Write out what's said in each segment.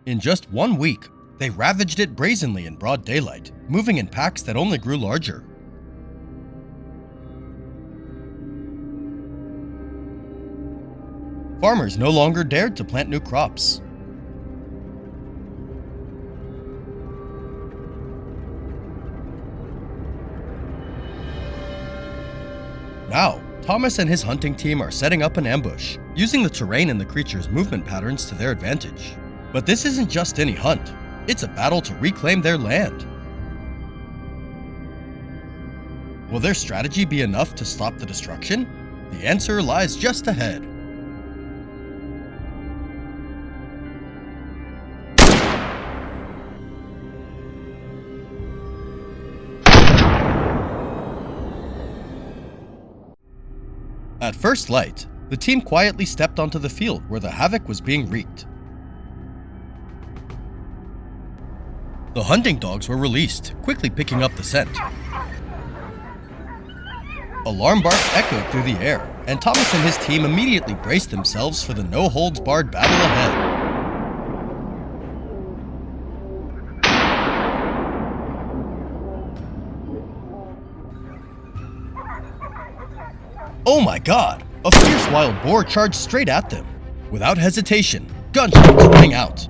In just 1 week, they ravaged it brazenly in broad daylight, moving in packs that only grew larger. Farmers no longer dared to plant new crops. Now, Thomas and his hunting team are setting up an ambush, using the terrain and the creature's movement patterns to their advantage. But this isn't just any hunt, it's a battle to reclaim their land. Will their strategy be enough to stop the destruction? The answer lies just ahead. At first light, the team quietly stepped onto the field where the havoc was being wreaked. The hunting dogs were released, quickly picking up the scent. Alarm barks echoed through the air, and Thomas and his team immediately braced themselves for the no-holds-barred battle ahead. Oh my god! A fierce wild boar charged straight at them. Without hesitation, gunshots rang out.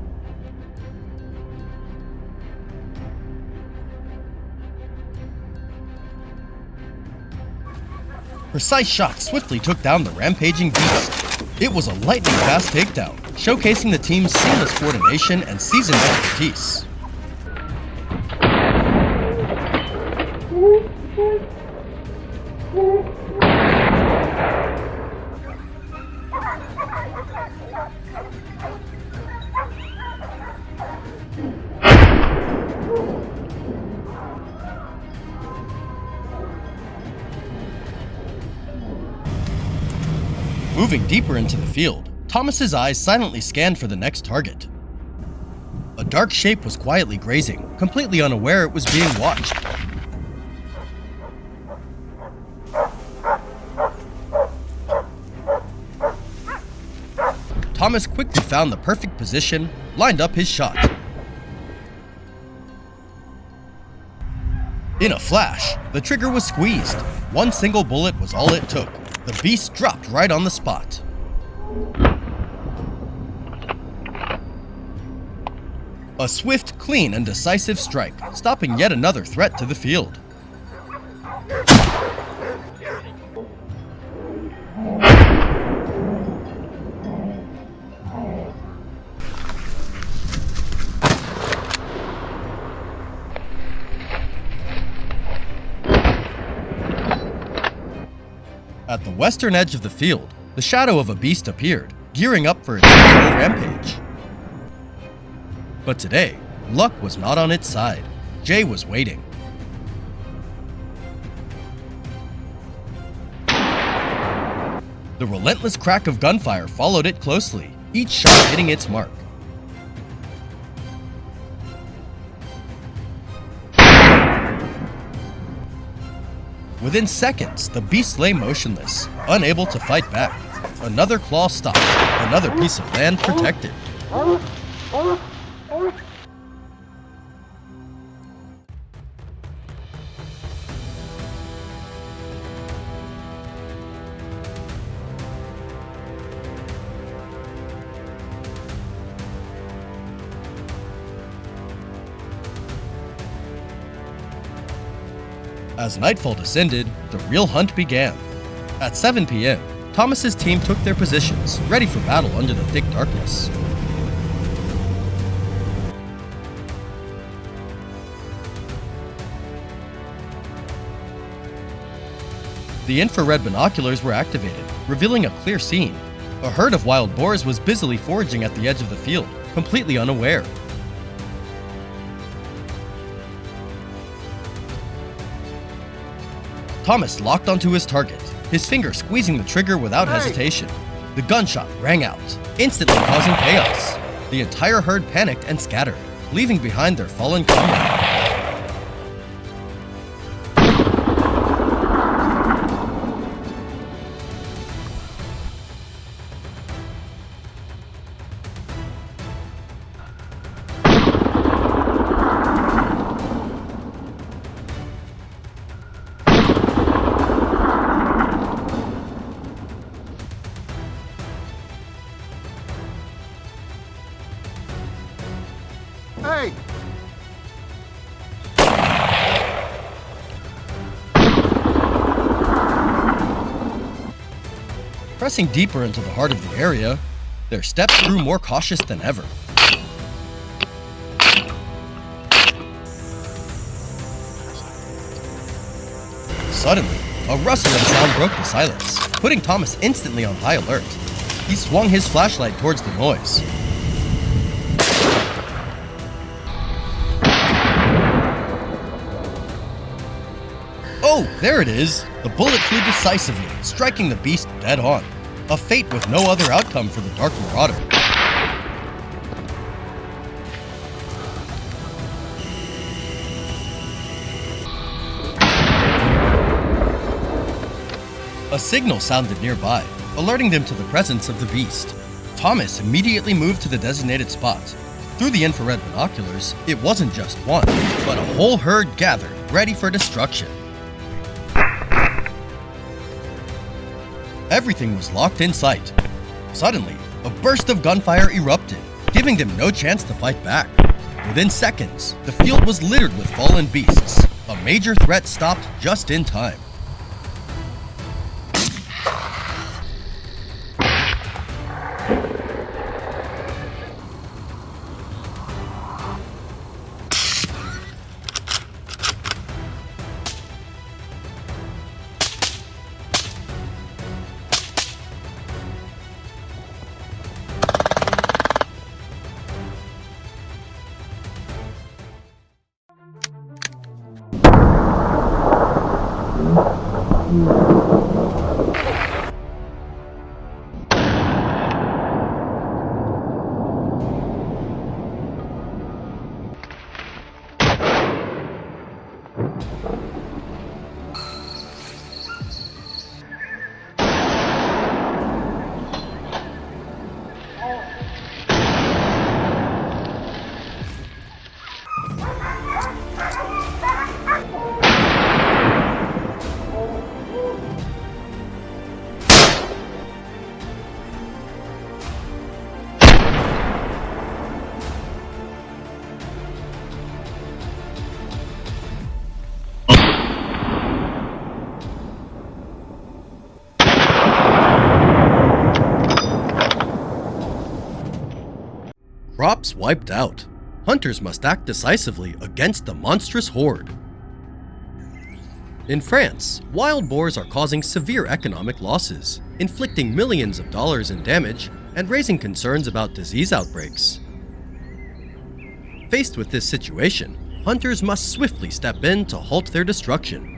Precise shots swiftly took down the rampaging beast. It was a lightning-fast takedown, showcasing the team's seamless coordination and seasoned expertise. Moving deeper into the field, Thomas's eyes silently scanned for the next target. A dark shape was quietly grazing, completely unaware it was being watched. Thomas quickly found the perfect position, lined up his shot. In a flash, the trigger was squeezed. One single bullet was all it took. The beast dropped right on the spot. A swift, clean, and decisive strike, stopping yet another threat to the field. At the western edge of the field, the shadow of a beast appeared, gearing up for its final rampage. But today, luck was not on its side. Jay was waiting. The relentless crack of gunfire followed it closely, each shot hitting its mark. Within seconds, the beast lay motionless, unable to fight back. Another claw stopped, another piece of land protected. As nightfall descended, the real hunt began. At 7 p.m., Thomas's team took their positions, ready for battle under the thick darkness. The infrared binoculars were activated, revealing a clear scene. A herd of wild boars was busily foraging at the edge of the field, completely unaware. Thomas locked onto his target, his finger squeezing the trigger without hesitation. The gunshot rang out, instantly causing chaos. The entire herd panicked and scattered, leaving behind their fallen comrade. Hey! Pressing deeper into the heart of the area, their steps grew more cautious than ever. Suddenly, a rustling sound broke the silence, putting Thomas instantly on high alert. He swung his flashlight towards the noise. Oh, there it is! The bullet flew decisively, striking the beast dead on. A fate with no other outcome for the Dark Marauder. A signal sounded nearby, alerting them to the presence of the beast. Thomas immediately moved to the designated spot. Through the infrared binoculars, it wasn't just one, but a whole herd gathered, ready for destruction. Everything was locked in sight. Suddenly, a burst of gunfire erupted, giving them no chance to fight back. Within seconds, the field was littered with fallen beasts. A major threat stopped just in time. Crops wiped out. Hunters must act decisively against the monstrous horde. In France, wild boars are causing severe economic losses, inflicting millions of dollars in damage and raising concerns about disease outbreaks. Faced with this situation, hunters must swiftly step in to halt their destruction.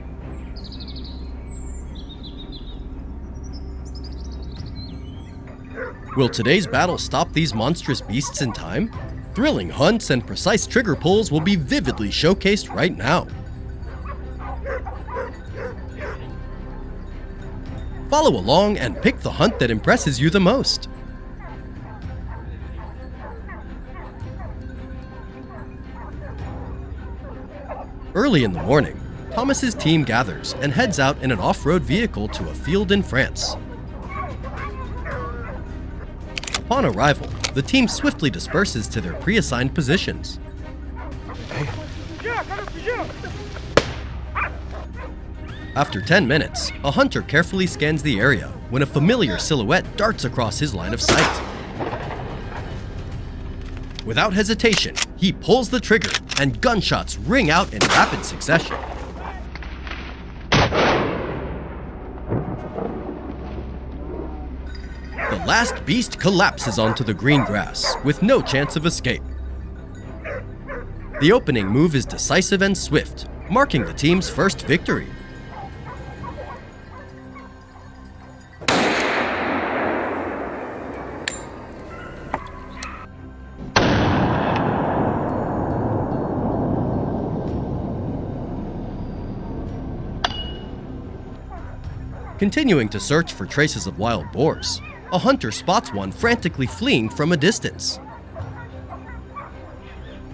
Will today's battle stop these monstrous beasts in time? Thrilling hunts and precise trigger pulls will be vividly showcased right now. Follow along and pick the hunt that impresses you the most. Early in the morning, Thomas's team gathers and heads out in an off-road vehicle to a field in France. Upon arrival, the team swiftly disperses to their pre-assigned positions. After 10 minutes, a hunter carefully scans the area when a familiar silhouette darts across his line of sight. Without hesitation, he pulls the trigger and gunshots ring out in rapid succession. The last beast collapses onto the green grass with no chance of escape. The opening move is decisive and swift, marking the team's first victory. Continuing to search for traces of wild boars, a hunter spots one frantically fleeing from a distance.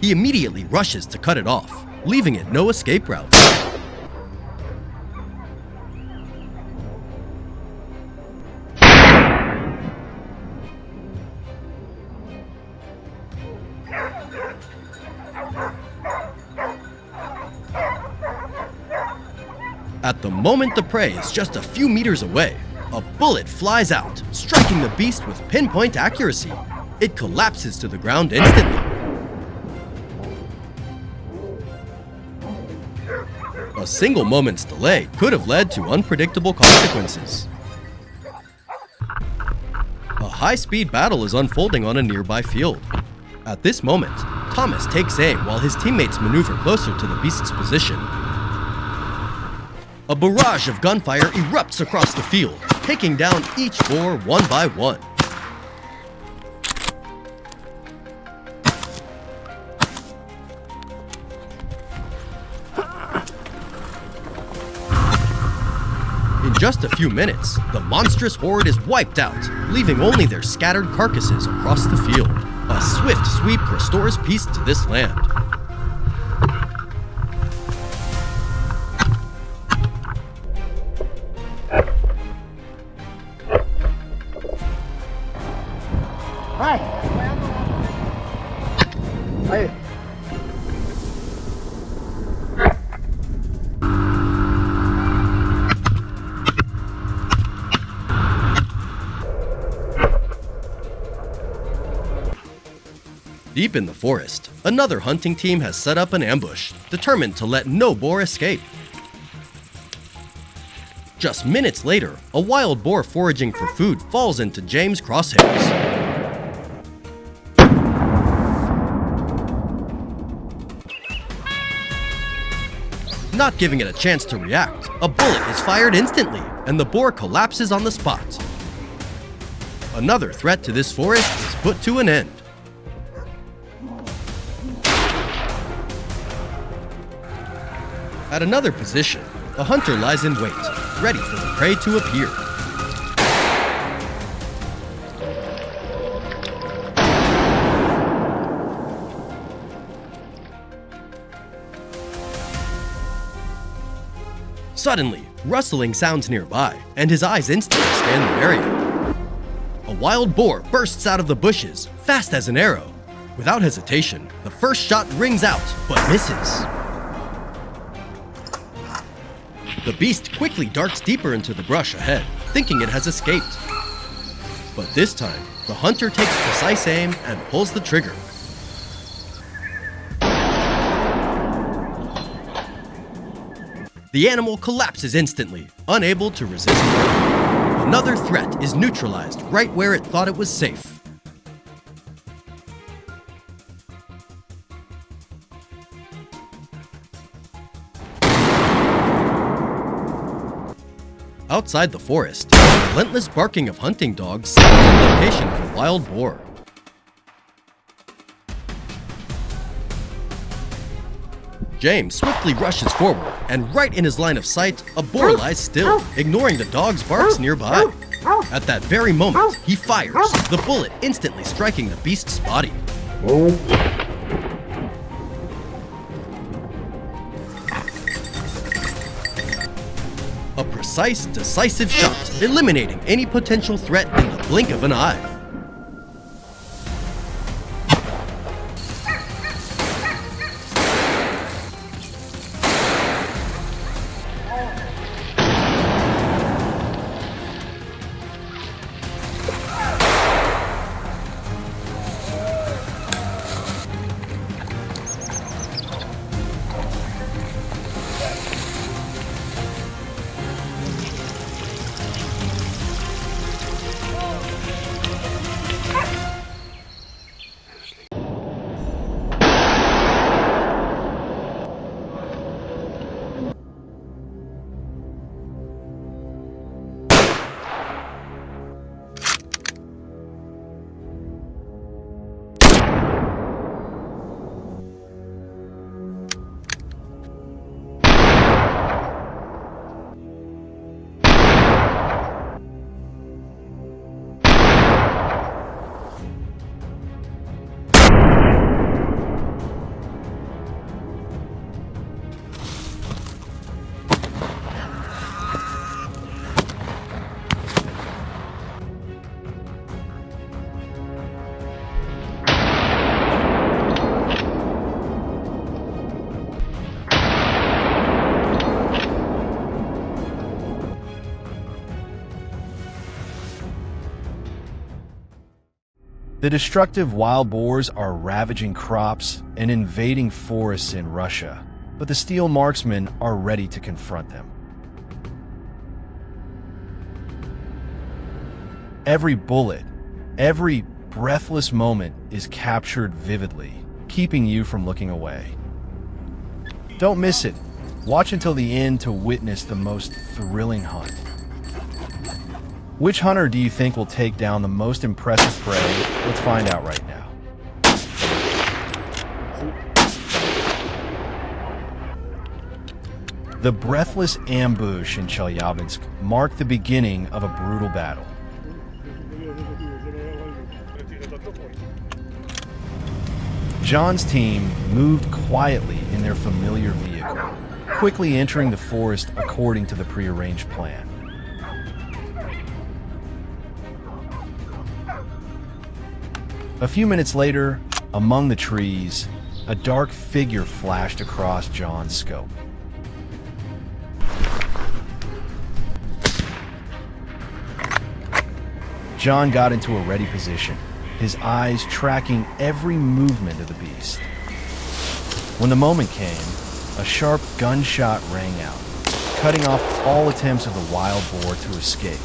He immediately rushes to cut it off, leaving it no escape route. At the moment the prey is just a few meters away, a bullet flies out, striking the beast with pinpoint accuracy. It collapses to the ground instantly. A single moment's delay could have led to unpredictable consequences. A high-speed battle is unfolding on a nearby field. At this moment, Thomas takes aim while his teammates maneuver closer to the beast's position. A barrage of gunfire erupts across the field, taking down each boar one by one. In just a few minutes, the monstrous horde is wiped out, leaving only their scattered carcasses across the field. A swift sweep restores peace to this land. Deep in the forest, another hunting team has set up an ambush, determined to let no boar escape. Just minutes later, a wild boar foraging for food falls into James' crosshairs. Not giving it a chance to react, a bullet is fired instantly, and the boar collapses on the spot. Another threat to this forest is put to an end. At another position, a hunter lies in wait, ready for the prey to appear. Suddenly, rustling sounds nearby, and his eyes instantly scan the area. A wild boar bursts out of the bushes, fast as an arrow. Without hesitation, the first shot rings out, but misses. The beast quickly darts deeper into the brush ahead, thinking it has escaped. But this time, the hunter takes precise aim and pulls the trigger. The animal collapses instantly, unable to resist further. Another threat is neutralized right where it thought it was safe. Outside the forest, the relentless barking of hunting dogs signals the location of a wild boar. James swiftly rushes forward, and right in his line of sight, a boar lies still, ignoring the dog's barks nearby. At that very moment, he fires, the bullet instantly striking the beast's body. A precise, decisive shot, eliminating any potential threat in the blink of an eye. The destructive wild boars are ravaging crops and invading forests in Russia, but the steel marksmen are ready to confront them. Every bullet, every breathless moment is captured vividly, keeping you from looking away. Don't miss it. Watch until the end to witness the most thrilling hunt. Which hunter do you think will take down the most impressive prey? Let's find out right now. The breathless ambush in Chelyabinsk marked the beginning of a brutal battle. John's team moved quietly in their familiar vehicle, quickly entering the forest according to the prearranged plan. A few minutes later, among the trees, a dark figure flashed across John's scope. John got into a ready position, his eyes tracking every movement of the beast. When the moment came, a sharp gunshot rang out, cutting off all attempts of the wild boar to escape.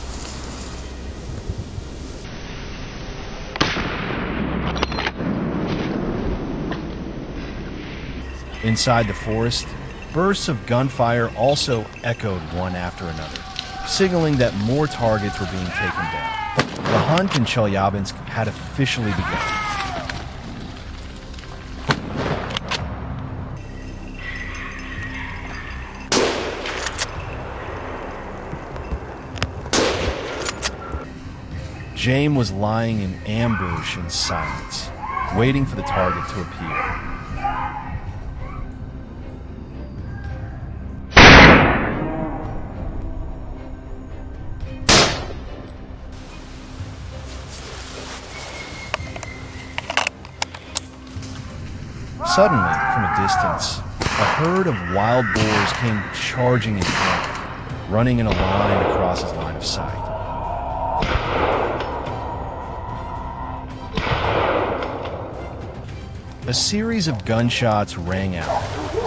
Inside the forest, bursts of gunfire also echoed one after another, signaling that more targets were being taken down. The hunt in Chelyabinsk had officially begun. James was lying in ambush in silence, waiting for the target to appear. Suddenly, from a distance, a herd of wild boars came charging in panic, running in a line across his line of sight. A series of gunshots rang out,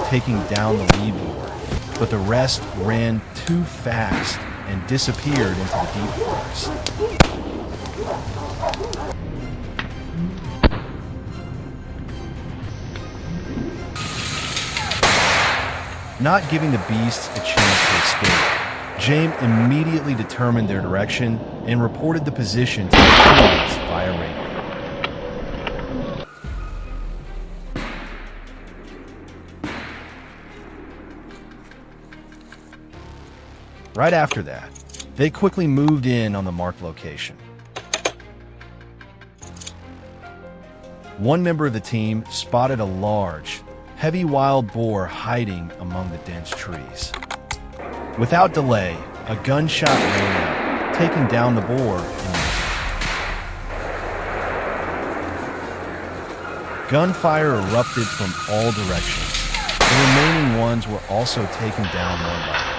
taking down the lead boar, but the rest ran too fast and disappeared into the deep forest. Not giving the beasts a chance to escape, James immediately determined their direction and reported the position to his teammates via radio. Right after that, they quickly moved in on the marked location. One member of the team spotted a large, heavy wild boar hiding among the dense trees. Without delay, a gunshot rang out, taking down the boar and gunfire erupted from all directions. The remaining ones were also taken down one by one.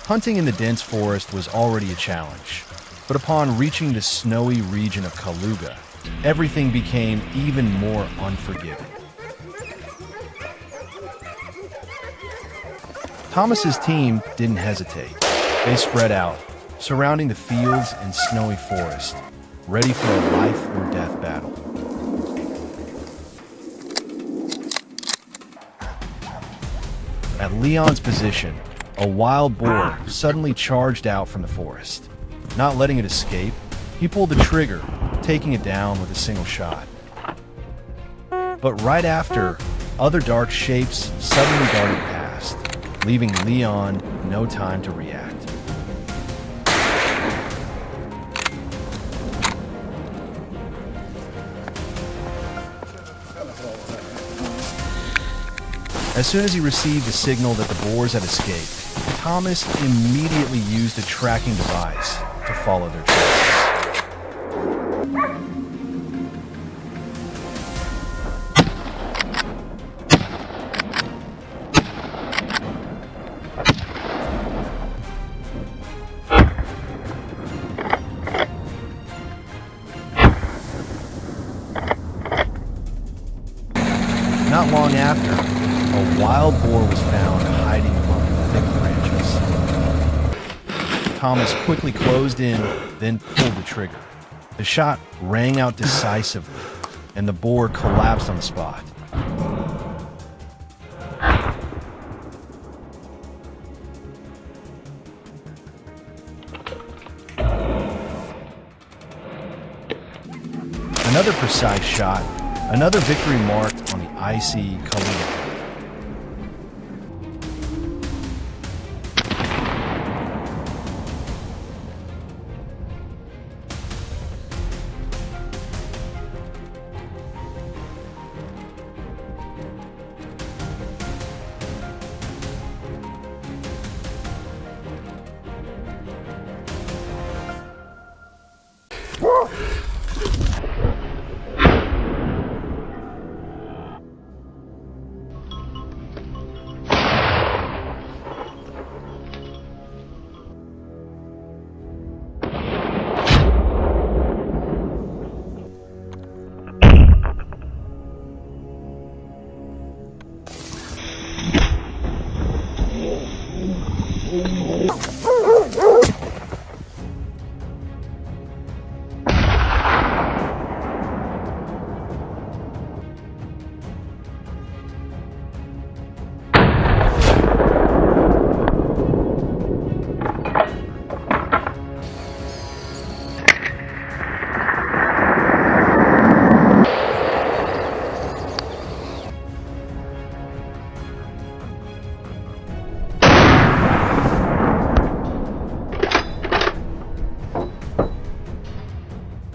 Hunting in the dense forest was already a challenge, but upon reaching the snowy region of Kaluga, everything became even more unforgiving. Thomas's team didn't hesitate. They spread out, surrounding the fields and snowy forest, ready for a life or death battle. At Leon's position, a wild boar suddenly charged out from the forest. Not letting it escape, he pulled the trigger, taking it down with a single shot. But right after, other dark shapes suddenly darted past, leaving Leon no time to react. As soon as he received the signal that the boars had escaped, Thomas immediately used a tracking device to follow their trails. Not long after, a wild boar was found hiding among thick branches. Thomas quickly closed in, then pulled the trigger. The shot rang out decisively, and the boar collapsed on the spot. Another precise shot, another victory marked on the icy Kalinga.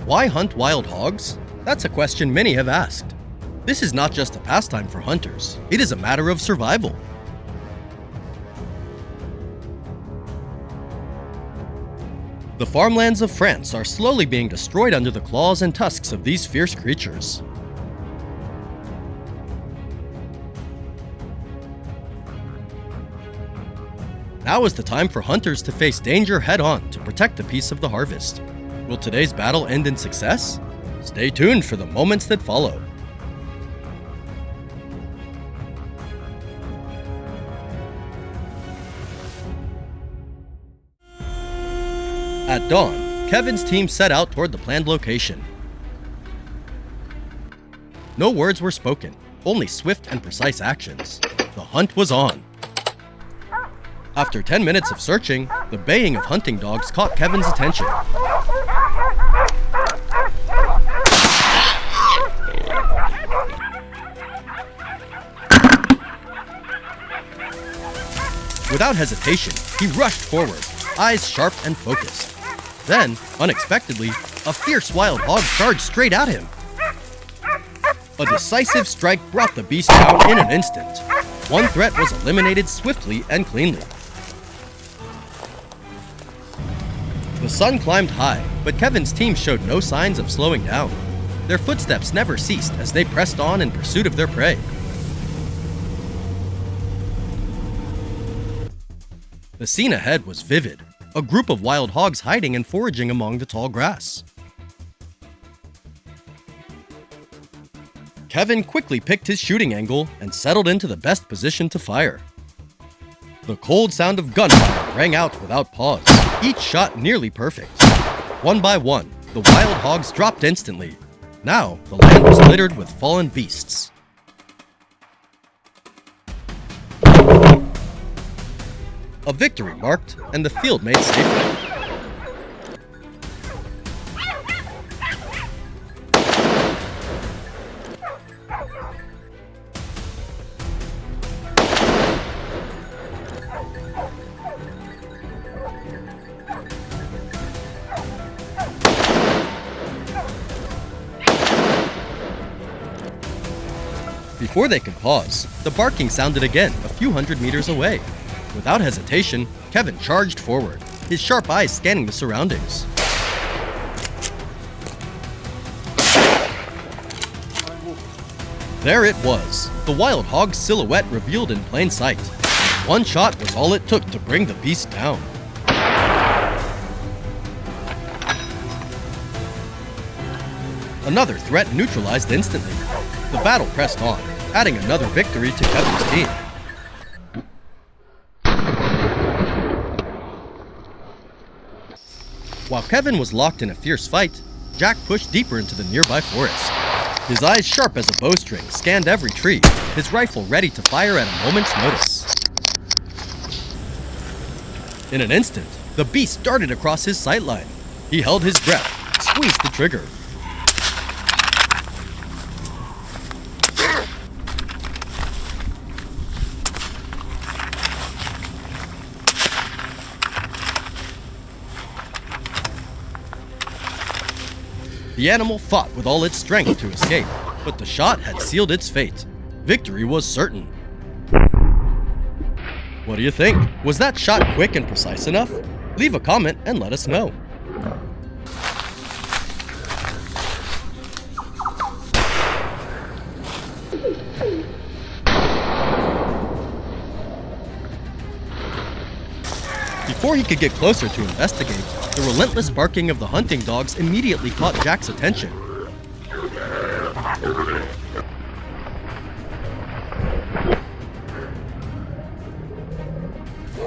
Why hunt wild hogs? That's a question many have asked. This is not just a pastime for hunters, it is a matter of survival. The farmlands of France are slowly being destroyed under the claws and tusks of these fierce creatures. Now is the time for hunters to face danger head-on to protect the peace of the harvest. Will today's battle end in success? Stay tuned for the moments that follow. At dawn, Kevin's team set out toward the planned location. No words were spoken, only swift and precise actions. The hunt was on. After 10 minutes of searching, the baying of hunting dogs caught Kevin's attention. Without hesitation, he rushed forward, eyes sharp and focused. Then, unexpectedly, a fierce wild hog charged straight at him. A decisive strike brought the beast down in an instant. One threat was eliminated swiftly and cleanly. The sun climbed high, but Kevin's team showed no signs of slowing down. Their footsteps never ceased as they pressed on in pursuit of their prey. The scene ahead was vivid, a group of wild hogs hiding and foraging among the tall grass. Kevin quickly picked his shooting angle and settled into the best position to fire. The cold sound of gunfire rang out without pause, each shot nearly perfect. One by one, the wild hogs dropped instantly. Now, the land was littered with fallen beasts. A victory marked, and the field made safer. Before they could pause, the barking sounded again a few hundred meters away. Without hesitation, Kevin charged forward, his sharp eyes scanning the surroundings. There it was, the wild hog's silhouette revealed in plain sight. One shot was all it took to bring the beast down. Another threat neutralized instantly. The battle pressed on, adding another victory to Kevin's team. While Kevin was locked in a fierce fight, Jack pushed deeper into the nearby forest. His eyes sharp as a bowstring scanned every tree, his rifle ready to fire at a moment's notice. In an instant, the beast darted across his sightline. He held his breath, squeezed the trigger. The animal fought with all its strength to escape, but the shot had sealed its fate. Victory was certain. What do you think? Was that shot quick and precise enough? Leave a comment and let us know. Before he could get closer to investigate, the relentless barking of the hunting dogs immediately caught Jack's attention.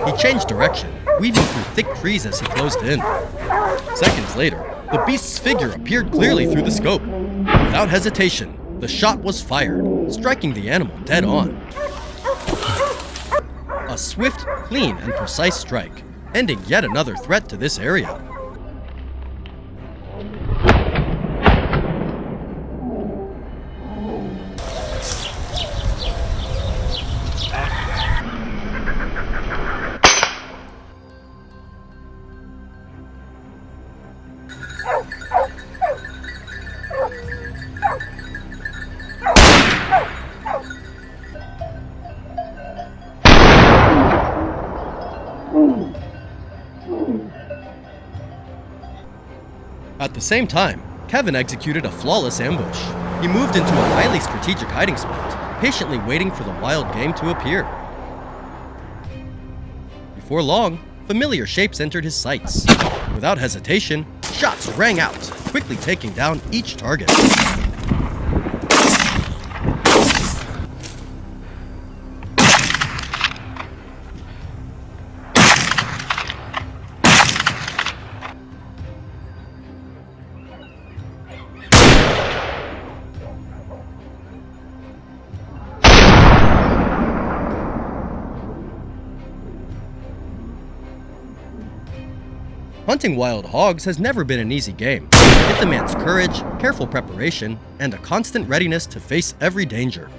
He changed direction, weaving through thick trees as he closed in. Seconds later, the beast's figure appeared clearly through the scope. Without hesitation, the shot was fired, striking the animal dead on. A swift, clean, and precise strike, ending yet another threat to this area. At the same time, Kevin executed a flawless ambush. He moved into a highly strategic hiding spot, patiently waiting for the wild game to appear. Before long, familiar shapes entered his sights. Without hesitation, shots rang out, quickly taking down each target. Hunting wild hogs has never been an easy game. It demands courage, careful preparation, and a constant readiness to face every danger.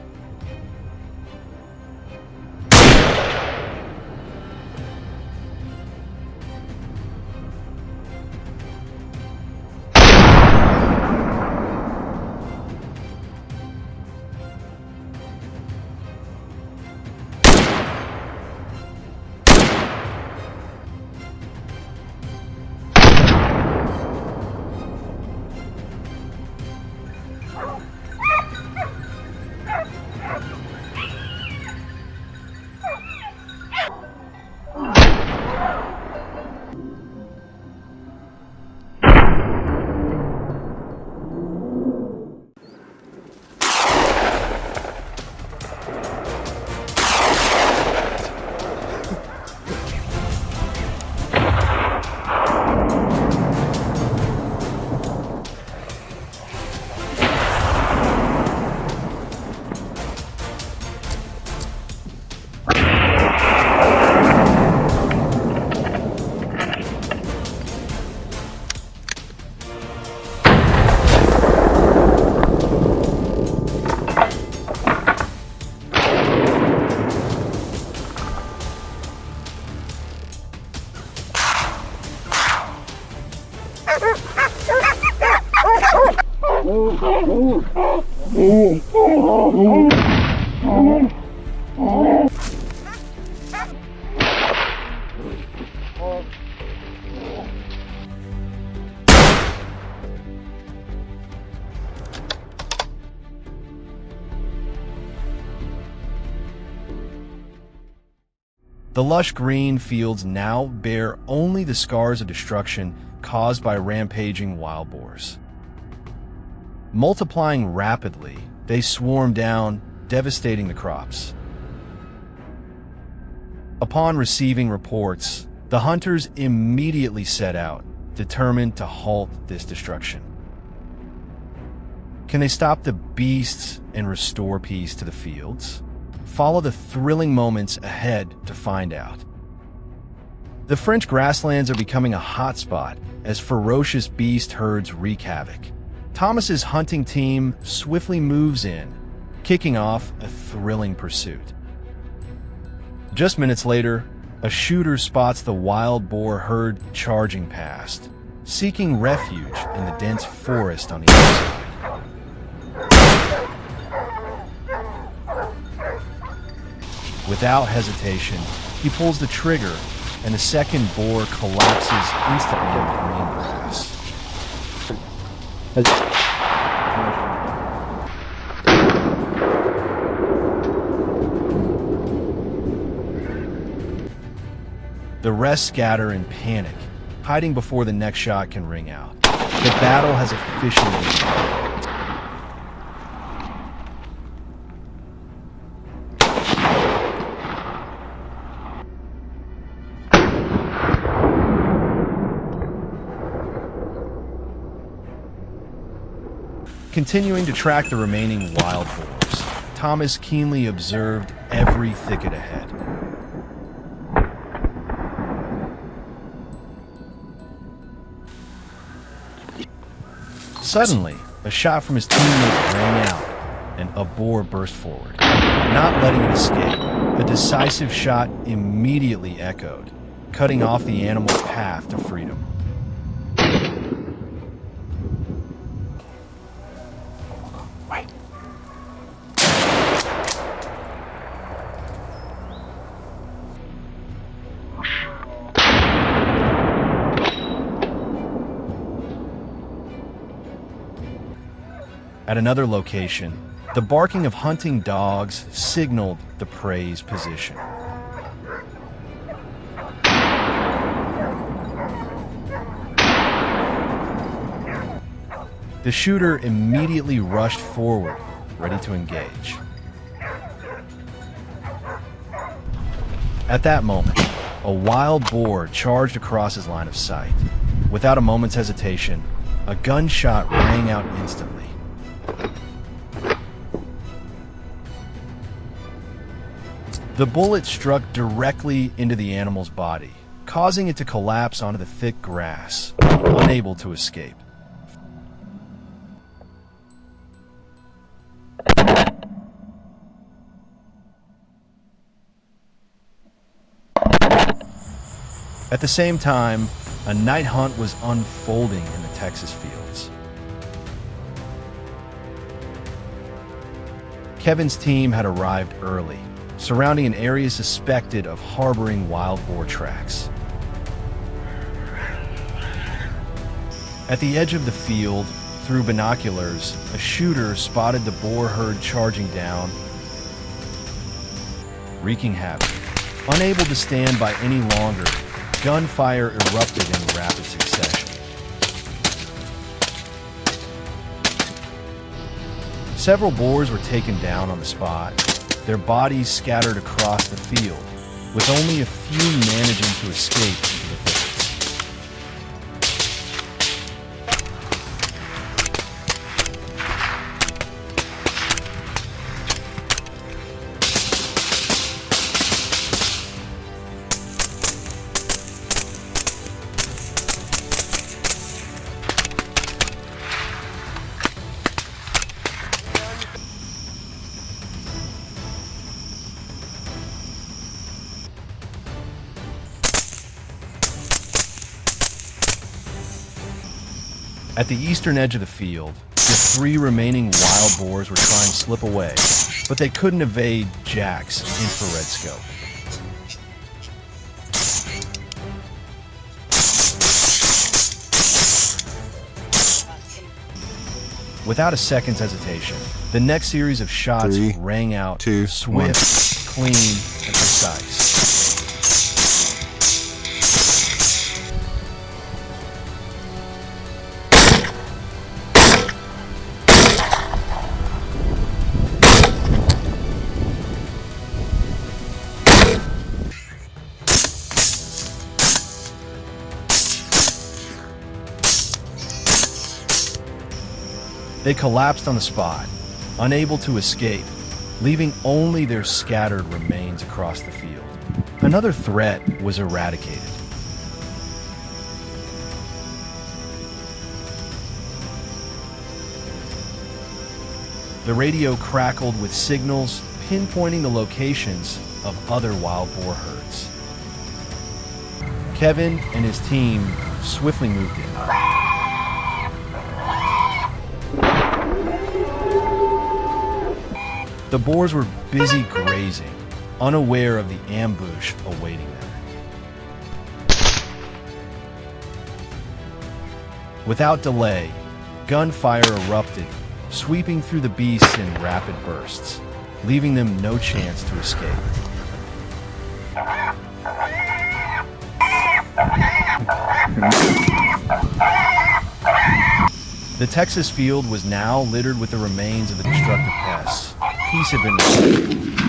The lush green fields now bear only the scars of destruction caused by rampaging wild boars. Multiplying rapidly, they swarm down, devastating the crops. Upon receiving reports, the hunters immediately set out, determined to halt this destruction. Can they stop the beasts and restore peace to the fields? Follow the thrilling moments ahead to find out. The French grasslands are becoming a hotspot as ferocious beast herds wreak havoc. Thomas's hunting team swiftly moves in, kicking off a thrilling pursuit. Just minutes later, a shooter spots the wild boar herd charging past, seeking refuge in the dense forest on the other side. Without hesitation, he pulls the trigger, and the second boar collapses instantly in the green grass. The rest scatter in panic, hiding before the next shot can ring out. The battle has officially begun. Continuing to track the remaining wild boars, Thomas keenly observed every thicket ahead. Suddenly, a shot from his teammate rang out, and a boar burst forward. Not letting it escape, a decisive shot immediately echoed, cutting off the animal's path to freedom. At another location, the barking of hunting dogs signaled the prey's position. The shooter immediately rushed forward, ready to engage. At that moment, a wild boar charged across his line of sight. Without a moment's hesitation, a gunshot rang out instantly. The bullet struck directly into the animal's body, causing it to collapse onto the thick grass, unable to escape. At the same time, a night hunt was unfolding in the Texas fields. Kevin's team had arrived early, surrounding an area suspected of harboring wild boar tracks. At the edge of the field, through binoculars, a shooter spotted the boar herd charging down, wreaking havoc. Unable to stand by any longer, gunfire erupted in rapid succession. Several boars were taken down on the spot, their bodies scattered across the field, with only a few managing to escape into the thickets. At the eastern edge of the field, the three remaining wild boars were trying to slip away, but they couldn't evade Jack's infrared scope. Without a second's hesitation, the next series of shots rang out, swift, clean, and precise. They collapsed on the spot, unable to escape, leaving only their scattered remains across the field. Another threat was eradicated. The radio crackled with signals pinpointing the locations of other wild boar herds. Kevin and his team swiftly moved in. The boars were busy grazing, unaware of the ambush awaiting them. Without delay, gunfire erupted, sweeping through the beasts in rapid bursts, leaving them no chance to escape. The Texas field was now littered with the remains of the destructive pests. Peace had been restored.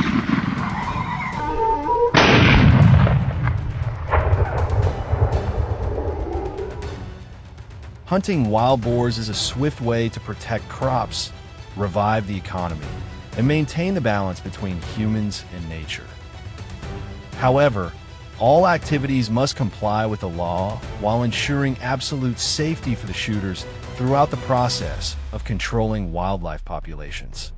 Hunting wild boars is a swift way to protect crops, revive the economy, and maintain the balance between humans and nature. However, all activities must comply with the law while ensuring absolute safety for the shooters throughout the process of controlling wildlife populations.